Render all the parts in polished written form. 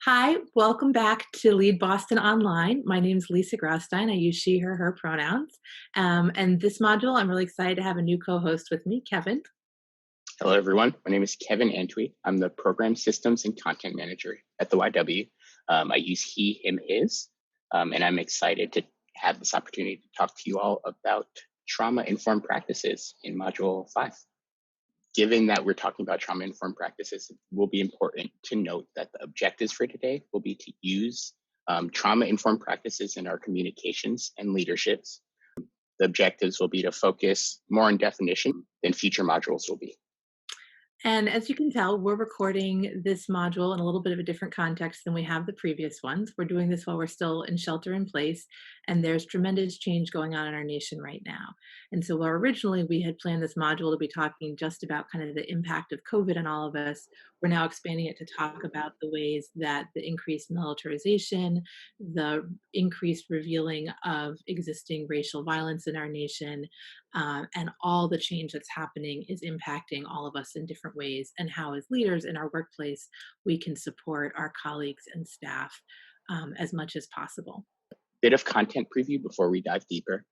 Hi, welcome back to LeadBoston Online. My name is Lisa Graustein. I use she, her pronouns. And this module, I'm really excited to have a new co-host with me, Kevin. Hello, everyone. My name is Kevin Antwi. I'm the Program Systems and Content Manager at the YW. I use he, him, his, and I'm excited to have this opportunity to talk to you all about trauma-informed practices in Module 5. Given that we're talking about trauma-informed practices, it will be important to note that the objectives for today will be to use trauma-informed practices in our communications and leaderships. The objectives will be to focus more on definition than future modules will be. And as you can tell, we're recording this module in a little bit of a different context than we have the previous ones. We're doing this while we're still in shelter in place, and there's tremendous change going on in our nation right now. And so while originally we had planned this module to be talking just about kind of the impact of COVID on all of us, we're now expanding it to talk about the ways that the increased militarization, the increased revealing of existing racial violence in our nation, and all the change that's happening is impacting all of us in different ways, and how as leaders in our workplace we can support our colleagues and staff as much as possible. Bit of content preview before we dive deeper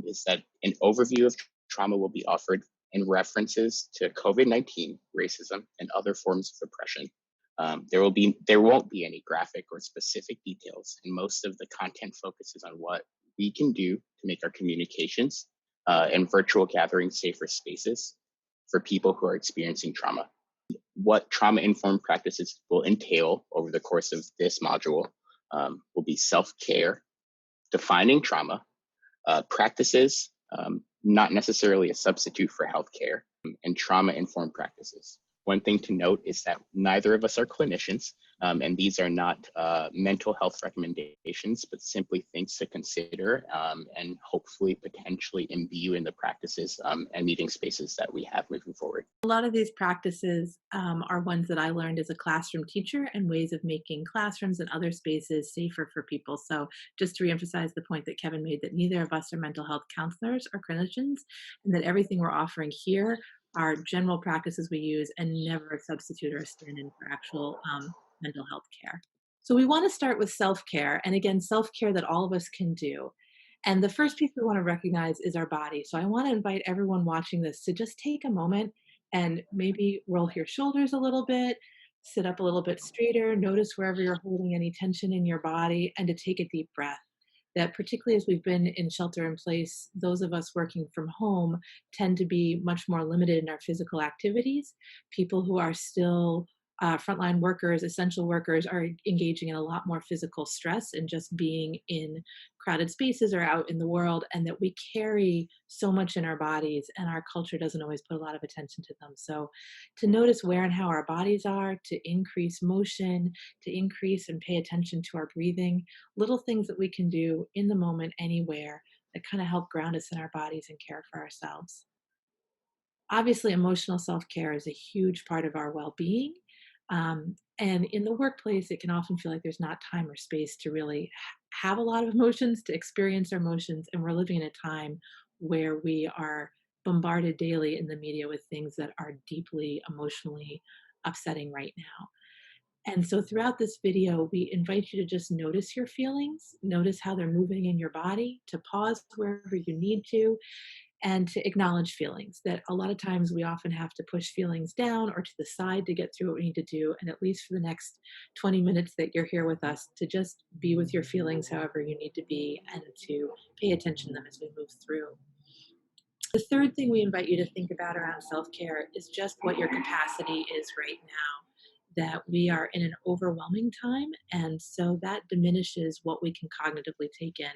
is that an overview of trauma will be offered in references to COVID-19, racism, and other forms of oppression. There won't be any graphic or specific details, and most of the content focuses on what we can do to make our communications and virtual gatherings safer spaces for people who are experiencing trauma. What trauma-informed practices will entail over the course of this module will be self-care, defining trauma, practices, not necessarily a substitute for healthcare, and trauma-informed practices. One thing to note is that neither of us are clinicians, and these are not mental health recommendations, but simply things to consider and hopefully potentially imbue in the practices and meeting spaces that we have moving forward. A lot of these practices are ones that I learned as a classroom teacher, and ways of making classrooms and other spaces safer for people. So just to reemphasize the point that Kevin made, that neither of us are mental health counselors or clinicians, and that everything we're offering here are general practices we use and never a substitute or a stand-in for actual mental health care. So we want to start with self-care, and again, self-care that all of us can do. And the first piece we want to recognize is our body. So I want to invite everyone watching this to just take a moment and maybe roll your shoulders a little bit, sit up a little bit straighter, notice wherever you're holding any tension in your body, and to take a deep breath. That particularly as we've been in shelter in place, those of us working from home tend to be much more limited in our physical activities. People who are still frontline workers, essential workers, are engaging in a lot more physical stress and just being in crowded spaces or out in the world, and that we carry so much in our bodies, and our culture doesn't always put a lot of attention to them. So to notice where and how our bodies are, to increase motion, to increase and pay attention to our breathing, little things that we can do in the moment anywhere that kind of help ground us in our bodies and care for ourselves. Obviously, emotional self-care is a huge part of our well-being. And in the workplace, it can often feel like there's not time or space to really have a lot of emotions, to experience our emotions. And we're living in a time where we are bombarded daily in the media with things that are deeply emotionally upsetting right now. And so throughout this video, we invite you to just notice your feelings, notice how they're moving in your body, to pause wherever you need to, and to acknowledge feelings. That a lot of times we often have to push feelings down or to the side to get through what we need to do. And at least for the next 20 minutes that you're here with us, to just be with your feelings however you need to be, and to pay attention to them as we move through. The third thing we invite you to think about around self-care is just what your capacity is right now. That we are in an overwhelming time, and so that diminishes what we can cognitively take in.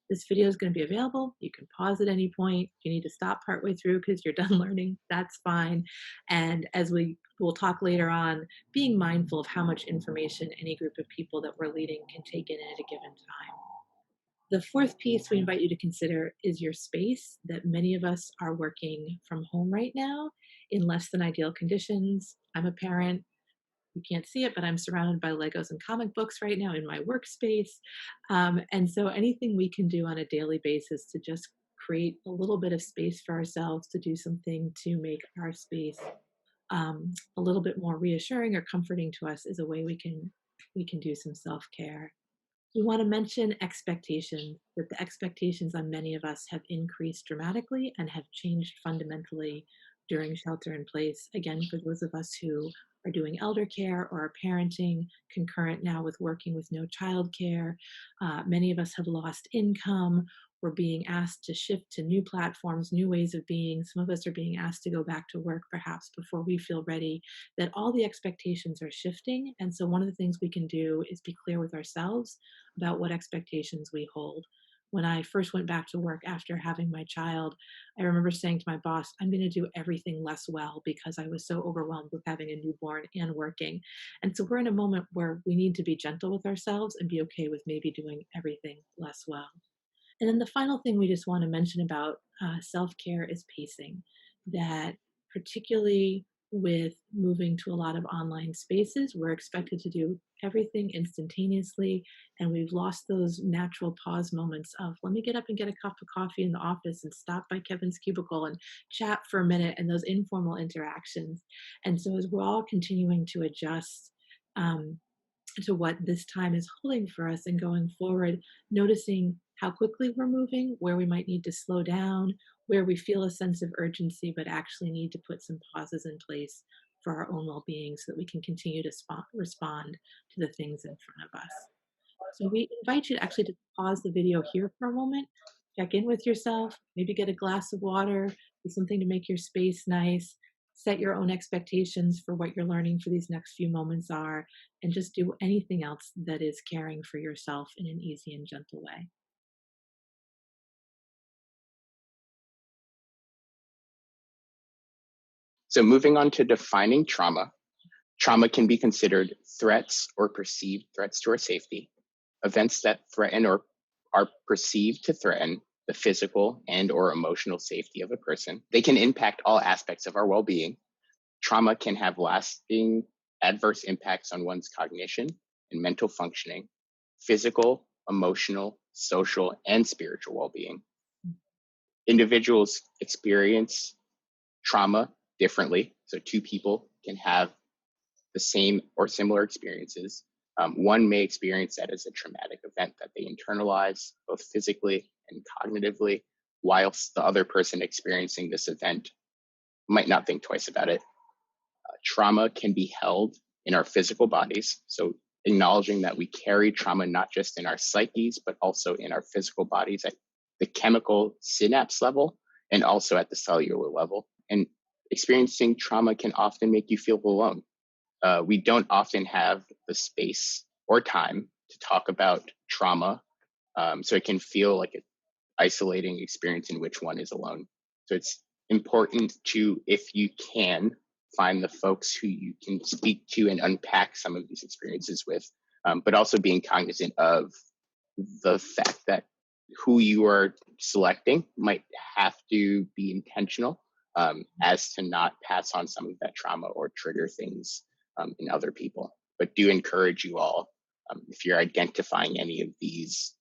This video is going to be available. You can pause at any point. If you need to stop partway through because you're done learning, that's fine. And as we will talk later on, being mindful of how much information any group of people that we're leading can take in at a given time. The fourth piece we invite you to consider is your space. That many of us are working from home right now in less than ideal conditions. I'm a parent. You can't see it, but I'm surrounded by Legos and comic books right now in my workspace. And so anything we can do on a daily basis to just create a little bit of space for ourselves, to do something to make our space a little bit more reassuring or comforting to us, is a way we can We can do some self-care. We want to mention expectations, that the expectations on many of us have increased dramatically and have changed fundamentally during shelter in place. Again, for those of us who are doing elder care or are parenting concurrent now with working with no childcare, many of us have lost income. We're being asked to shift to new platforms, new ways of being. Some of us are being asked to go back to work perhaps before we feel ready, that all the expectations are shifting. And so, one of the things we can do is be clear with ourselves about what expectations we hold. When I first went back to work after having my child, I remember saying to my boss, I'm going to do everything less well because I was so overwhelmed with having a newborn and working. And so we're in a moment where we need to be gentle with ourselves and be okay with maybe doing everything less well. And then the final thing we just want to mention about self care is pacing. That particularly with moving to a lot of online spaces, we're expected to do everything instantaneously. And we've lost those natural pause moments of, let me get up and get a cup of coffee in the office and stop by Kevin's cubicle and chat for a minute, and those informal interactions. And so, as we're all continuing to adjust, um, to what this time is holding for us and going forward, noticing how quickly we're moving, where we might need to slow down, where we feel a sense of urgency, but actually need to put some pauses in place for our own well being so that we can continue to respond to the things in front of us. So we invite you to actually to pause the video here for a moment, check in with yourself, maybe get a glass of water, do something to make your space nice, set your own expectations for what you're learning for these next few moments are, and just do anything else that is caring for yourself in an easy and gentle way. So moving on to defining trauma, trauma can be considered threats or perceived threats to our safety, events that threaten or are perceived to threaten the physical and or emotional safety of a person. They can impact all aspects of our well-being. Trauma can have lasting adverse impacts on one's cognition and mental functioning, physical, emotional, social, and spiritual well-being. Individuals experience trauma differently. So two people can have the same or similar experiences. One may experience that as a traumatic event that they internalize both physically and cognitively, whilst the other person experiencing this event might not think twice about it. Trauma can be held in our physical bodies. So acknowledging that we carry trauma not just in our psyches, but also in our physical bodies at the chemical synapse level and also at the cellular level. And experiencing trauma can often make you feel alone. We don't often have the space or time to talk about trauma. So it can feel like an isolating experience in which one is alone. So it's important to, if you can, find the folks who you can speak to and unpack some of these experiences with, but also being cognizant of the fact that who you are selecting might have to be intentional, as to not pass on some of that trauma or trigger things in other people. But do encourage you all, if you're identifying any of these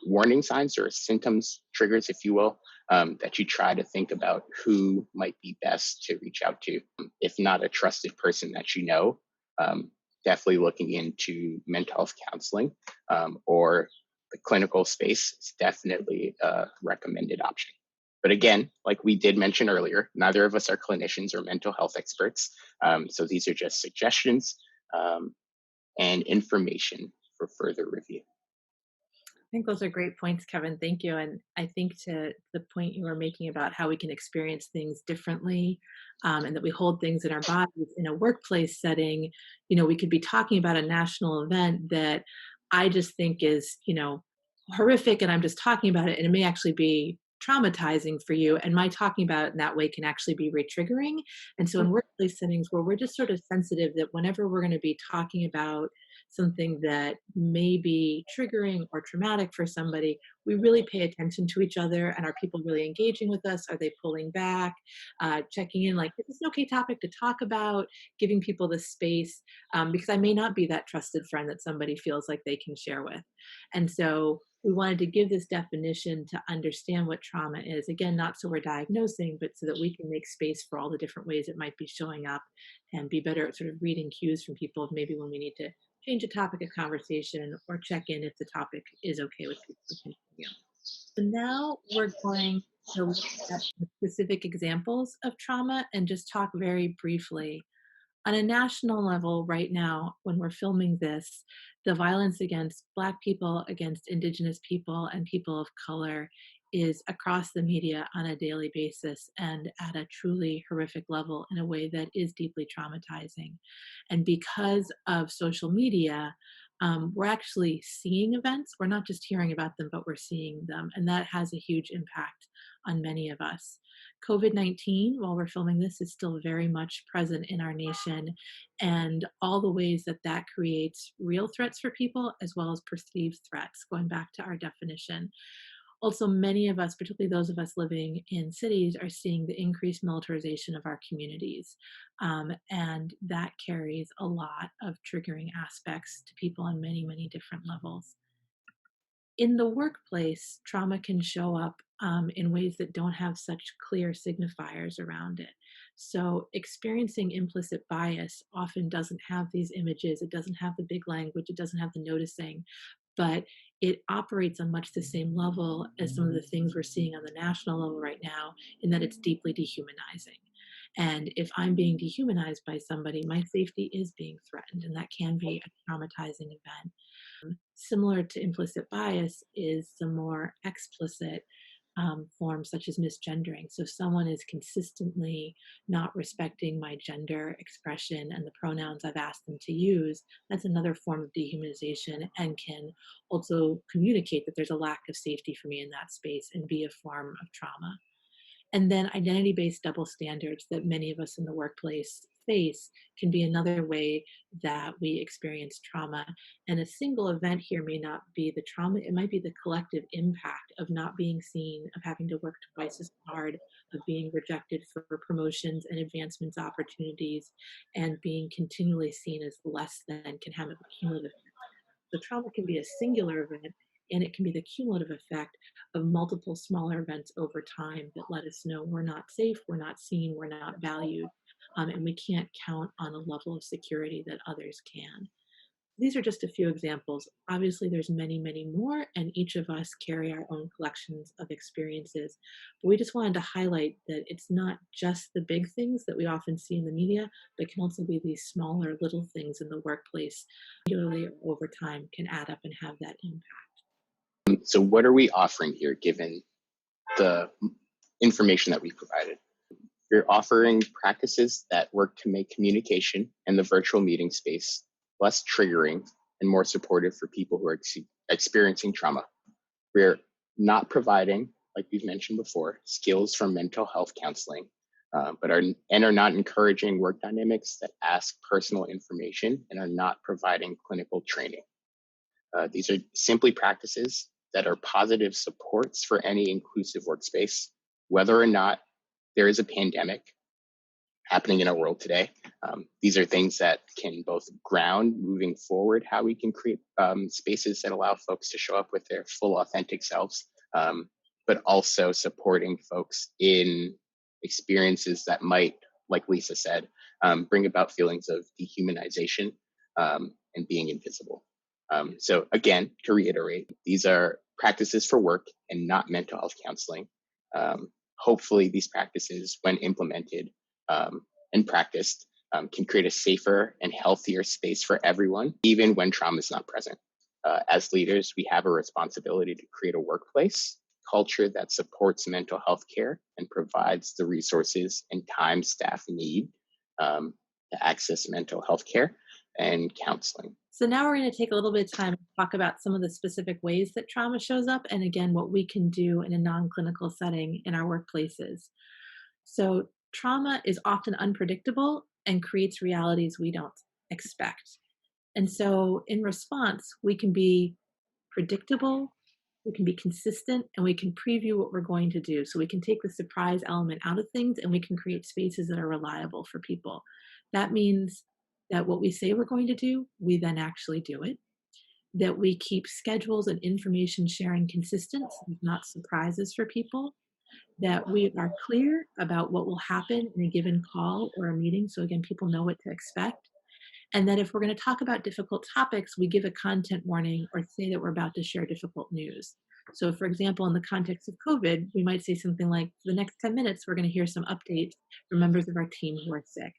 warning signs or symptoms, triggers, if you will, that you try to think about who might be best to reach out to. If not a trusted person that you know, definitely looking into mental health counseling, or the clinical space is definitely a recommended option. But again, like we did mention earlier, neither of us are clinicians or mental health experts. So these are just suggestions and information for further review. I think those are great points, Kevin. Thank you. And I think to the point you were making about how we can experience things differently, and that we hold things in our bodies in a workplace setting, we could be talking about a national event that I just think is, horrific, and I'm just talking about it, and it may actually be traumatizing for you. And my talking about it in that way can actually be re-triggering. And so in workplace settings where we're just sort of sensitive that whenever we're going to be talking about something that may be triggering or traumatic for somebody, we really pay attention to each other. And are people really engaging with us? Are they pulling back? Checking in, like, is this an okay topic to talk about? Giving people the space, because I may not be that trusted friend that somebody feels like they can share with. And so we wanted to give this definition to understand what trauma is. Again, not so we're diagnosing, but so that we can make space for all the different ways it might be showing up and be better at sort of reading cues from people of maybe when we need to change a topic of conversation, or check in if the topic is okay with people to continue. So now we're going to look at the specific examples of trauma and just talk very briefly. On a national level, right now, when we're filming this, the violence against Black people, against Indigenous people, and people of color is across the media on a daily basis and at a truly horrific level in a way that is deeply traumatizing. And because of social media, we're actually seeing events. We're not just hearing about them, but we're seeing them. And that has a huge impact on many of us. COVID-19, while we're filming this, is still very much present in our nation, and all the ways that that creates real threats for people as well as perceived threats, going back to our definition. Also, many of us, particularly those of us living in cities, are seeing the increased militarization of our communities. And that carries a lot of triggering aspects to people on many, many different levels. In the workplace, trauma can show up in ways that don't have such clear signifiers around it. So, experiencing implicit bias often doesn't have these images, it doesn't have the big language, it doesn't have the noticing, but it operates on much the same level as some of the things we're seeing on the national level right now, in that it's deeply dehumanizing. And if I'm being dehumanized by somebody, my safety is being threatened, and that can be a traumatizing event. Similar to implicit bias is the more explicit forms such as misgendering. So if someone is consistently not respecting my gender expression and the pronouns I've asked them to use, that's another form of dehumanization and can also communicate that there's a lack of safety for me in that space and be a form of trauma. And then identity based double standards that many of us in the workplace face can be another way that we experience trauma. And a single event here may not be the trauma, it might be the collective impact of not being seen, of having to work twice as hard, of being rejected for promotions and advancements opportunities, and being continually seen as less than can have a cumulative. The trauma can be a singular event, and it can be the cumulative effect of multiple smaller events over time that let us know we're not safe, we're not seen, we're not valued, and we can't count on a level of security that others can. These are just a few examples. Obviously, there's many, many more, and each of us carry our own collections of experiences. But we just wanted to highlight that it's not just the big things that we often see in the media, but it can also be these smaller little things in the workplace, regularly over time, can add up and have that impact. So what are we offering here given the information that we provided? We're offering practices that work to make communication and the virtual meeting space less triggering and more supportive for people who are experiencing trauma. We're not providing, like we've mentioned before, skills for mental health counseling, but are not encouraging work dynamics that ask personal information and are not providing clinical training. These are simply practices that are positive supports for any inclusive workspace, whether or not there is a pandemic happening in our world today. These are things that can both ground moving forward how we can create spaces that allow folks to show up with their full authentic selves, but also supporting folks in experiences that might, like Lisa said, bring about feelings of dehumanization and being invisible. So again, to reiterate, these are practices for work and not mental health counseling. Hopefully these practices, when implemented and practiced, can create a safer and healthier space for everyone, even when trauma is not present. As leaders, we have a responsibility to create a workplace culture that supports mental health care and provides the resources and time staff need to access mental health care and counseling. So now we're going to take a little bit of time to talk about some of the specific ways that trauma shows up, and again, what we can do in a non-clinical setting in our workplaces. So trauma is often unpredictable and creates realities we don't expect. And so in response, we can be predictable, we can be consistent, and we can preview what we're going to do. So we can take the surprise element out of things and we can create spaces that are reliable for people. That means that what we say we're going to do, we then actually do it. That we keep schedules and information sharing consistent, so there's not surprises for people. That we are clear about what will happen in a given call or a meeting. So again, people know what to expect. And then if we're going to talk about difficult topics, we give a content warning or say that we're about to share difficult news. So, for example, in the context of COVID, we might say something like, for the next 10 minutes, we're going to hear some updates from members of our team who are sick.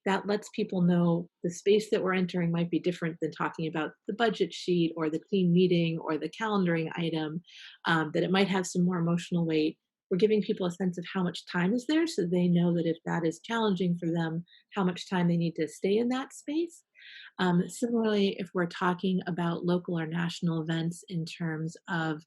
That lets people know the space that we're entering might be different than talking about the budget sheet or the team meeting or the calendaring item, that it might have some more emotional weight. We're giving people a sense of how much time is there so they know that if that is challenging for them, how much time they need to stay in that space. Similarly, if we're talking about local or national events in terms of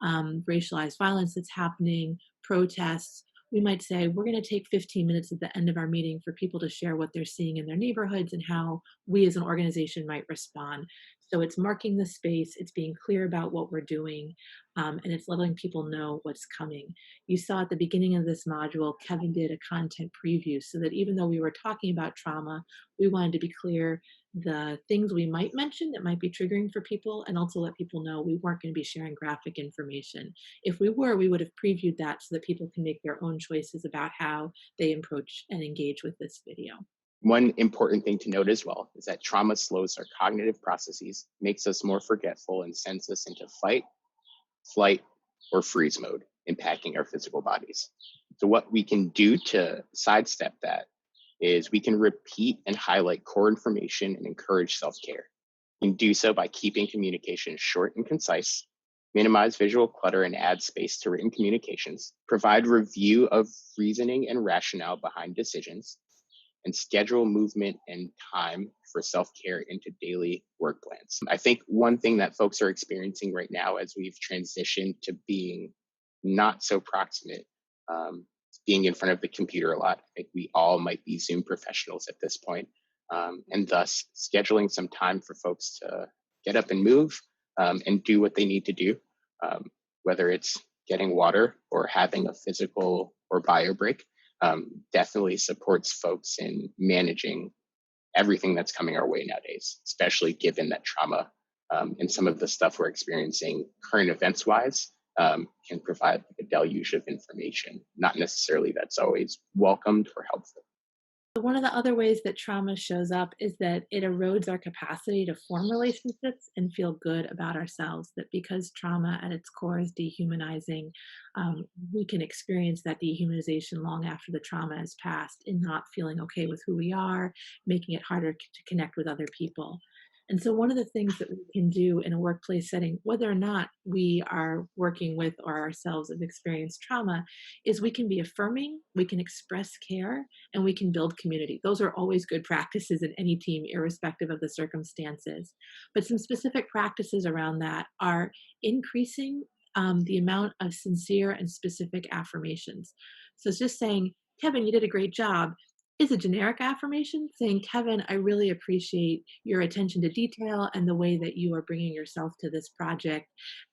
racialized violence that's happening, protests, we might say we're going to take 15 minutes at the end of our meeting for people to share what they're seeing in their neighborhoods and how we as an organization might respond. So it's marking the space, it's being clear about what we're doing, and it's letting people know what's coming. You saw at the beginning of this module, Kevin did a content preview so that even though we were talking about trauma, we wanted to be clear the things we might mention that might be triggering for people and also let people know we weren't going to be sharing graphic information. If we were, we would have previewed that so that people can make their own choices about how they approach and engage with this video. One important thing to note as well is that trauma slows our cognitive processes, makes us more forgetful, and sends us into fight, flight, or freeze mode, impacting our physical bodies. So, what we can do to sidestep that is we can repeat and highlight core information and encourage self care. You can do so by keeping communication short and concise, minimize visual clutter and add space to written communications, provide review of reasoning and rationale behind decisions, and schedule movement and time for self-care into daily work plans. I think one thing that folks are experiencing right now as we've transitioned to being not so proximate, being in front of the computer a lot. I think we all might be Zoom professionals at this point, and thus scheduling some time for folks to get up and move and do what they need to do, whether it's getting water or having a physical or bio break, definitely supports folks in managing everything that's coming our way nowadays, especially given that trauma and some of the stuff we're experiencing current events wise can provide a deluge of information. Not necessarily that's always welcomed or helpful. One of the other ways that trauma shows up is that it erodes our capacity to form relationships and feel good about ourselves. That because trauma at its core is dehumanizing, we can experience that dehumanization long after the trauma has passed in not feeling okay with who we are, making it harder to connect with other people. And so, one of the things that we can do in a workplace setting, whether or not we are working with or ourselves have experienced trauma, is we can be affirming, we can express care, and we can build community. Those are always good practices in any team, irrespective of the circumstances. But some specific practices around that are increasing the amount of sincere and specific affirmations. So it's just saying, Kevin, you did a great job is a generic affirmation saying, Kevin, I really appreciate your attention to detail and the way that you are bringing yourself to this project.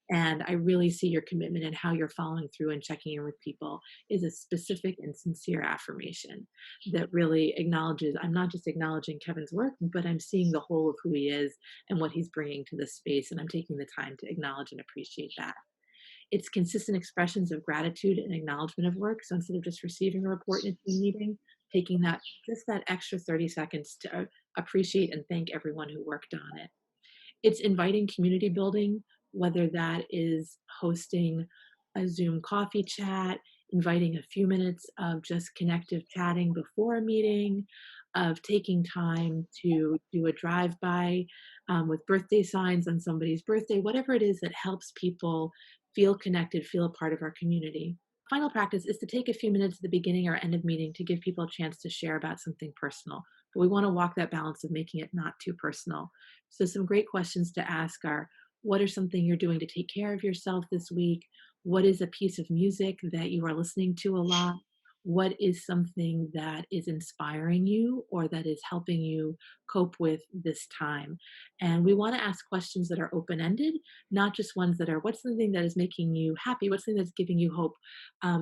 And I really see your commitment and how you're following through and checking in with people is a specific and sincere affirmation that really acknowledges I'm not just acknowledging Kevin's work, but I'm seeing the whole of who he is and what he's bringing to this space. And I'm taking the time to acknowledge and appreciate that. It's consistent expressions of gratitude and acknowledgement of work. So instead of just receiving a report in a team meeting, taking that just that extra 30 seconds to appreciate and thank everyone who worked on it. It's inviting community building, whether that is hosting a Zoom coffee chat, inviting a few minutes of just connective chatting before a meeting, of taking time to do a drive-by with birthday signs on somebody's birthday, whatever it is that helps people feel connected, feel a part of our community. Final practice is to take a few minutes at the beginning or end of meeting to give people a chance to share about something personal. But we want to walk that balance of making it not too personal. So some great questions to ask are, what are something you're doing to take care of yourself this week? What is a piece of music that you are listening to a lot? What is something that is inspiring you or that is helping you cope with this time? And we want to ask questions that are open-ended, not just ones that are, what's something that is making you happy? What's something that's giving you hope?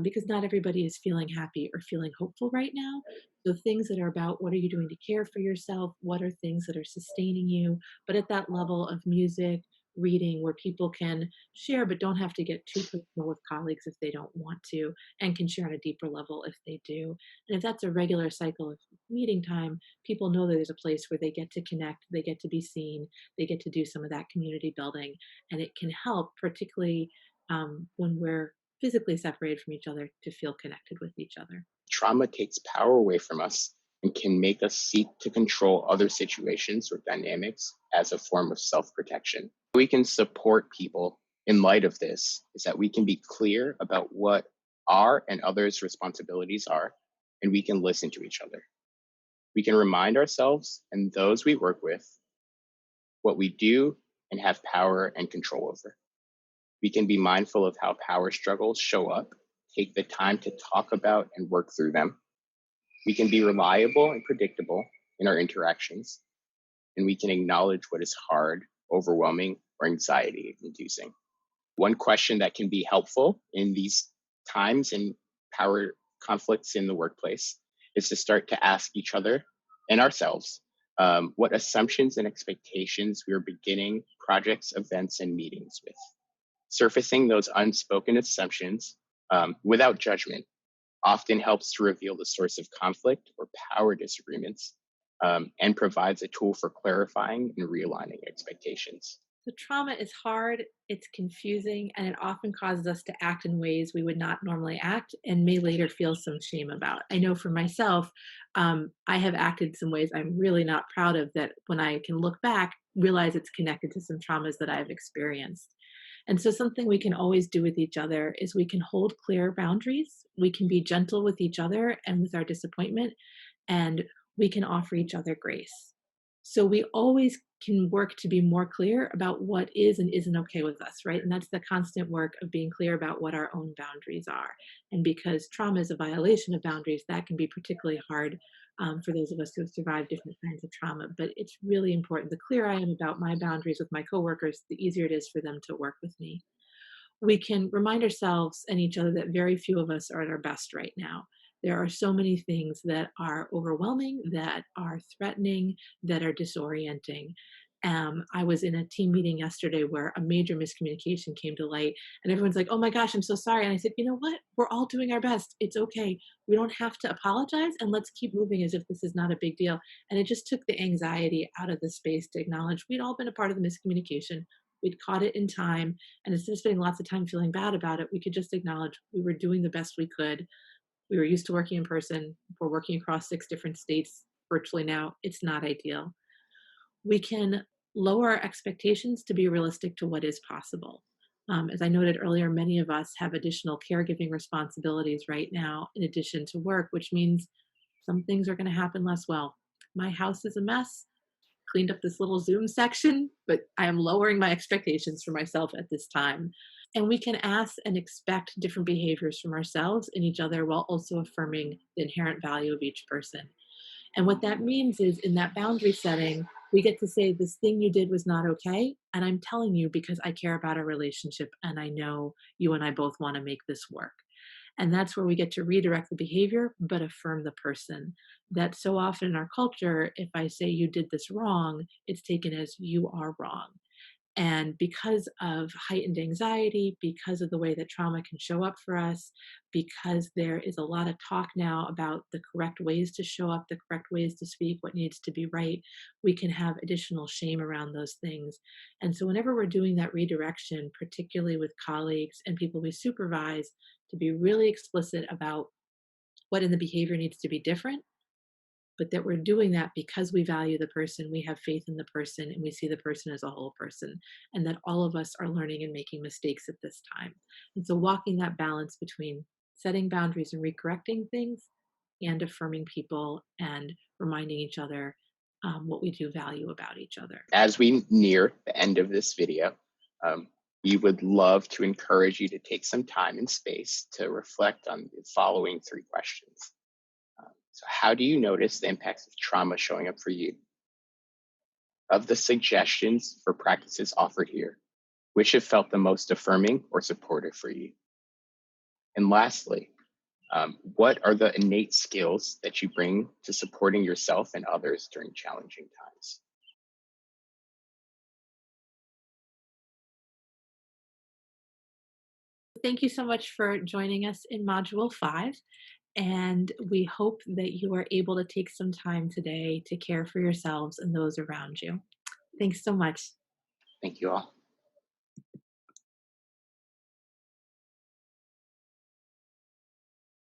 Because not everybody is feeling happy or feeling hopeful right now. So things that are about what are you doing to care for yourself? What are things that are sustaining you? But at that level of music, reading where people can share but don't have to get too personal with colleagues if they don't want to, and can share on a deeper level if they do. And if that's a regular cycle of meeting time, people know that there's a place where they get to connect, they get to be seen, they get to do some of that community building, and it can help, particularly when we're physically separated from each other, to feel connected with each other. Trauma takes power away from us and can make us seek to control other situations or dynamics as a form of self protection. We can support people in light of this is that we can be clear about what our and others' responsibilities are, and we can listen to each other. We can remind ourselves and those we work with what we do and have power and control over. We can be mindful of how power struggles show up, take the time to talk about and work through them. We can be reliable and predictable in our interactions, and we can acknowledge what is hard, overwhelming, or anxiety inducing. One question that can be helpful in these times and power conflicts in the workplace is to start to ask each other and ourselves what assumptions and expectations we are beginning projects, events, and meetings with. Surfacing those unspoken assumptions without judgment often helps to reveal the source of conflict or power disagreements, and provides a tool for clarifying and realigning expectations. So trauma is hard, it's confusing, and it often causes us to act in ways we would not normally act and may later feel some shame about. I know for myself, I have acted some ways I'm really not proud of, that when I can look back, realize it's connected to some traumas that I've experienced. And so, something we can always do with each other is we can hold clear boundaries. We can be gentle with each other and with our disappointment, and we can offer each other grace. So we always can work to be more clear about what is and isn't okay with us, right? And that's the constant work of being clear about what our own boundaries are. And because trauma is a violation of boundaries, that can be particularly hard for those of us who have survived different kinds of trauma. But it's really important. The clearer I am about my boundaries with my coworkers, the easier it is for them to work with me. We can remind ourselves and each other that very few of us are at our best right now. There are so many things that are overwhelming, that are threatening, that are disorienting. I was in a team meeting yesterday where a major miscommunication came to light, and everyone's like, "Oh my gosh, I'm so sorry." And I said, "You know what? We're all doing our best. It's okay. We don't have to apologize, and let's keep moving as if this is not a big deal." And it just took the anxiety out of the space to acknowledge we'd all been a part of the miscommunication. We'd caught it in time, and instead of spending lots of time feeling bad about it, we could just acknowledge we were doing the best we could. We were used to working in person. We're working across 6 different states virtually now. It's not ideal. We can lower our expectations to be realistic to what is possible. As I noted earlier, many of us have additional caregiving responsibilities right now in addition to work, which means some things are going to happen less well. My house is a mess. Cleaned up this little Zoom section, but I am lowering my expectations for myself at this time. And we can ask and expect different behaviors from ourselves and each other while also affirming the inherent value of each person. And what that means is, in that boundary setting, we get to say, "This thing you did was not okay. And I'm telling you because I care about our relationship and I know you and I both want to make this work." And that's where we get to redirect the behavior, but affirm the person. That so often in our culture, if I say you did this wrong, it's taken as you are wrong. And because of heightened anxiety, because of the way that trauma can show up for us, because there is a lot of talk now about the correct ways to show up, the correct ways to speak, what needs to be right, we can have additional shame around those things. And so, whenever we're doing that redirection, particularly with colleagues and people we supervise, to be really explicit about what in the behavior needs to be different, but that we're doing that because we value the person, we have faith in the person, and we see the person as a whole person, and that all of us are learning and making mistakes at this time. And so, walking that balance between setting boundaries and recorrecting things and affirming people and reminding each other what we do value about each other. As we near the end of this video, um, we would love to encourage you to take some time and space to reflect on the following 3 questions. So, how do you notice the impacts of trauma showing up for you? Of the suggestions for practices offered here, which have felt the most affirming or supportive for you? And lastly, what are the innate skills that you bring to supporting yourself and others during challenging times? thank you so much for joining us in Module 5. And we hope that you are able to take some time today to care for yourselves and those around you. Thanks so much. Thank you all.